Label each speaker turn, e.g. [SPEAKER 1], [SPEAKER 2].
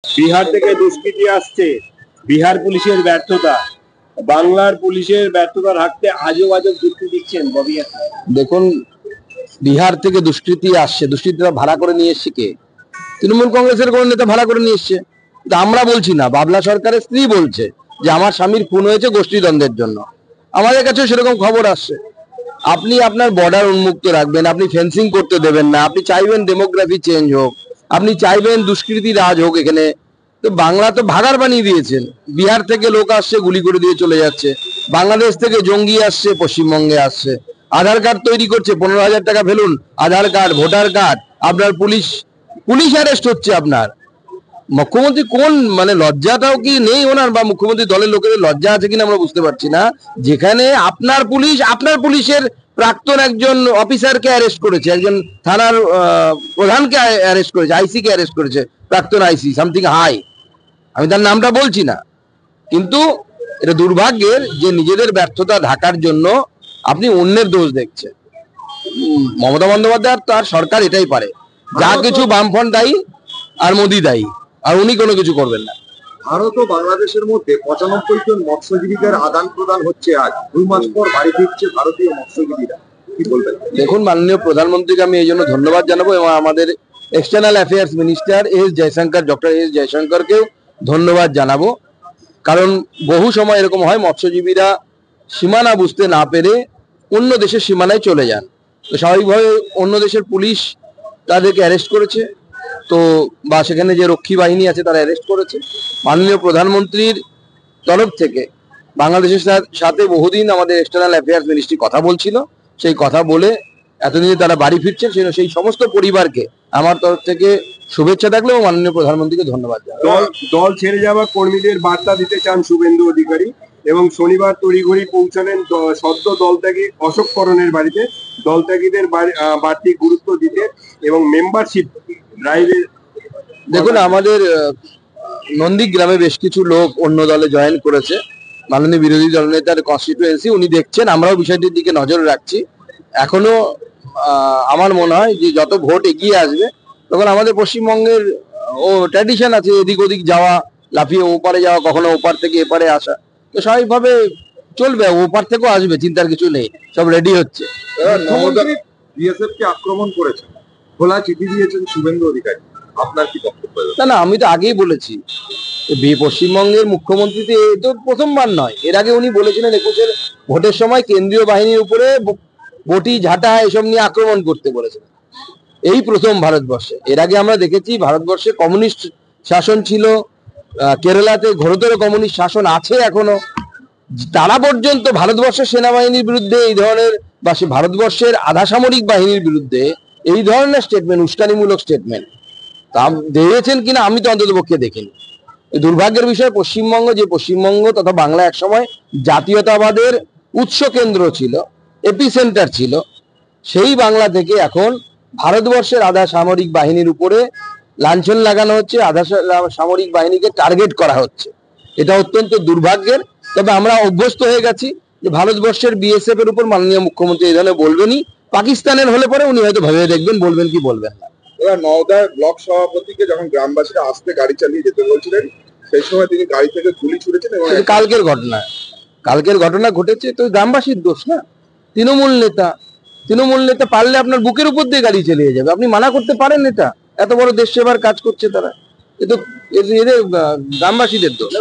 [SPEAKER 1] বিহার থেকে দুষ্কৃতী আসছে, বিহার পুলিশের ব্যর্থতা, বাংলার পুলিশের ব্যর্থতা রাখতে আজব আজব যুক্তি দিচ্ছেন ববি হাসান।
[SPEAKER 2] দেখুন, বিহার থেকে দুষ্কৃতী আসছে, দুষ্কৃতীরা ভাড়া করে নিয়ে এসছে কে? তৃণমূল কংগ্রেসের কোন নেতা ভাড়া করে নিয়ে এসছে। আমরা বলছি না, বাবলা সরকারের স্ত্রী বলছে যে আমার স্বামীর খুন হয়েছে গোষ্ঠীদ্বন্দ্বের জন্য। আমাদের কাছে সেরকম খবর আসছে। আপনি আপনার বর্ডার উন্মুক্ত রাখবেন, আপনি ফেন্সিং করতে দেবেন না, আপনি চাইবেন ডেমোগ্রাফি চেঞ্জ হোক, আপনি চাইবেন দুষ্কৃতি রাজ হোক এখানে। তো বাংলা তো ভাগার বানিয়ে দিয়েছেন। বিহার থেকে লোক আসছে, গুলি করে দিয়ে চলে যাচ্ছে। বাংলাদেশ থেকে জঙ্গি আসছে, পশ্চিমবঙ্গে আসছে। আধার কার্ড তৈরি করছে, 15,000 টাকা ফেলুন, আধার কার্ড, ভোটার কার্ড, আপনার পুলিশ অ্যারেস্ট হচ্ছে। আপনার মুখ্যমন্ত্রী কোন লজ্জাটাও কি নেই ওনার, বা মুখ্যমন্ত্রী দলের লোকেদের লজ্জা আছে কিনা আমরা বুঝতে পারছি না। যেখানে আপনার পুলিশের প্রাক্তন একজন অফিসারকে অ্যারেস্ট করেছে, একজন থানার প্রধানকে অ্যারেস্ট করেছে, আইসি কে অ্যারেস্ট করেছে, প্রাক্তন আইসি সামথিং হাই, আমি তার নামটা বলছি না। কিন্তু এটা দুর্ভাগ্যের যে নিজেদের ব্যর্থতা ঢাকার জন্য আপনি অন্যের দোষ দেখছেন। মমতা বন্দ্যোপাধ্যায় তার সরকার এটাই পারে, যা কিছু বামফ্রন্ট দায়ী আর মোদি দায়ী, আর উনি কোনো কিছু করবেন না।
[SPEAKER 3] ভারত ও বাংলাদেশের মধ্যে 95 জন মৎস্যজীবীদের আদান প্রদান হচ্ছে। আজ 2 মাস পর বাড়ি ফিরছে ভারতীয় মৎস্যজীবীরা, কি বলবেন?
[SPEAKER 2] দেখুন, মাননীয় প্রধানমন্ত্রীকে আমি এই জন্য ধন্যবাদ জানাবো, এবং আমাদের external affairs minister doctor S জয়শঙ্করকেও ধন্যবাদ জানাবো। কারণ বহু সময় এরকম হয়, মৎস্যজীবীরা সীমানা বুঝতে না পেরে অন্য দেশের সীমানায় চলে যান। তো স্বাভাবিকভাবে অন্য দেশের পুলিশ তাদেরকে অ্যারেস্ট করেছে, তো বা সেখানে যে রক্ষী বাহিনী আছে তারা অ্যারেস্ট করেছে। মাননীয় প্রধানমন্ত্রীর তরফ থেকে বাংলাদেশের সাথে বহুদিন আমাদের এক্সটার্নাল অ্যাফেয়ার্স মিনিস্ট্রি কথা বলছিল। সেই কথা বলে এতদিনে তারা বাড়ি ফিরছেন, সেই সমস্ত পরিবারকে আমার তরফ থেকে শুভেচ্ছা থাকলে এবং মাননীয় প্রধানমন্ত্রীকে ধন্যবাদ জানাই।
[SPEAKER 1] দল ছেড়ে যাওয়া কর্মীদের বার্তা দিতে চান শুভেন্দু অধিকারী, এবং শনিবার তড়িঘড়ি পৌঁছালেন সদ্য দলত্যাগী অশোক করণের বাড়িতে দলত্যাগীদের বাড়তি গুরুত্ব দিতে এবং মেম্বারশিপ ড্রাইভে।
[SPEAKER 2] দেখুন, আমাদের নন্দীগ্রামে বেশ কিছু লোক অন্য দলে জয়েন করেছে। মাননীয় বিরোধী দলনেতার কনস্টিটুয়েন্সি, উনি দেখছেন, আমরাও বিষয়টির দিকে নজর রাখছি। এখনো আমার মনে হয় যে যত ভোট এগিয়ে আসবে তখন আমাদের পশ্চিমবঙ্গের ট্র্যাডিশন আছে এদিক ওদিক যাওয়া, লাফিয়ে ওপারে যাওয়া, কখনো ওপার থেকে এপারে আসা, তো স্বাভাবিকভাবে চলবে। ওপার থেকেও আসবে, চিন্তার কিছু নেই, সব রেডি হচ্ছে।
[SPEAKER 3] বিএসএফ কে আক্রমণ করেছেন, খোলা চিঠি দিয়েছেন শুভেন্দু অধিকারী, আপনার কি বক্তব্য?
[SPEAKER 2] না, আমি তো আগেই বলেছি, পশ্চিমবঙ্গের মুখ্যমন্ত্রী তো প্রথমবার নয়, এর আগে উনি বলেছিলেন 21-এর ভোটের সময় কেন্দ্রীয় বাহিনীর উপরে বটি ঝাঁটা এসব নিয়ে আক্রমণ করতে বলেছিলেন। এই প্রথম ভারতবর্ষে। এর আগে আমরা দেখেছি ভারতবর্ষে কমিউনিস্ট শাসন ছিল, কেরালাতে ঘোরতর কমিউনিস্ট শাসন আছে এখনো। তারা পর্যন্ত ভারতবর্ষের সেনাবাহিনীর বিরুদ্ধে এই ধরনের, বা সে ভারতবর্ষের আধা সামরিক বাহিনীর বিরুদ্ধে এই ধরনের স্টেটমেন্ট, উস্কানিমূলক স্টেটমেন্ট তা দিয়েছেন কিনা আমি তো অন্তত পক্ষে দেখিনি। দুর্ভাগ্যের বিষয়, পশ্চিমবঙ্গ তথা বাংলা একসময় জাতীয়তাবাদের উৎস কেন্দ্র ছিল, এপিসেন্টার ছিল, সেই বাংলা থেকে এখন ভারতবর্ষের আধা সামরিক বাহিনীর উপরে লাঞ্ছন লাগানো হচ্ছে, আধা সামরিক বাহিনীকে টার্গেট করা হচ্ছে। এটা অত্যন্ত দুর্ভাগ্যের। তবে আমরা অভ্যস্ত হয়ে গেছি যে ভারতবর্ষের বিএসএফ এর উপর মাননীয় মুখ্যমন্ত্রী এই ধরনের বলবেনই। পাকিস্তানের হলে পরে উনি হয়তো ভেবে দেখবেন বলবেন কি বলবেন না।
[SPEAKER 3] এবার নওদার ব্লক সভাপতিকে যখন গ্রামবাসীরা আসতে গাড়ি চালিয়ে যেতে বলছিলেন, সেই সময় তিনি গাড়ি থেকে গুলি ছুড়েছেন। এবং
[SPEAKER 2] কালকের ঘটনা ঘটেছে, তো গ্রামবাসীর দোষ না। তৃণমূল নেতা পারলে আপনার বুকের উপর দিয়ে গাড়ি চালিয়ে যাবে, আপনি মানা করতে পারেন? এটা এত বড় দেশ সেবার কাজ করছে তারা, এদের গ্রামবাসীদের দোষ।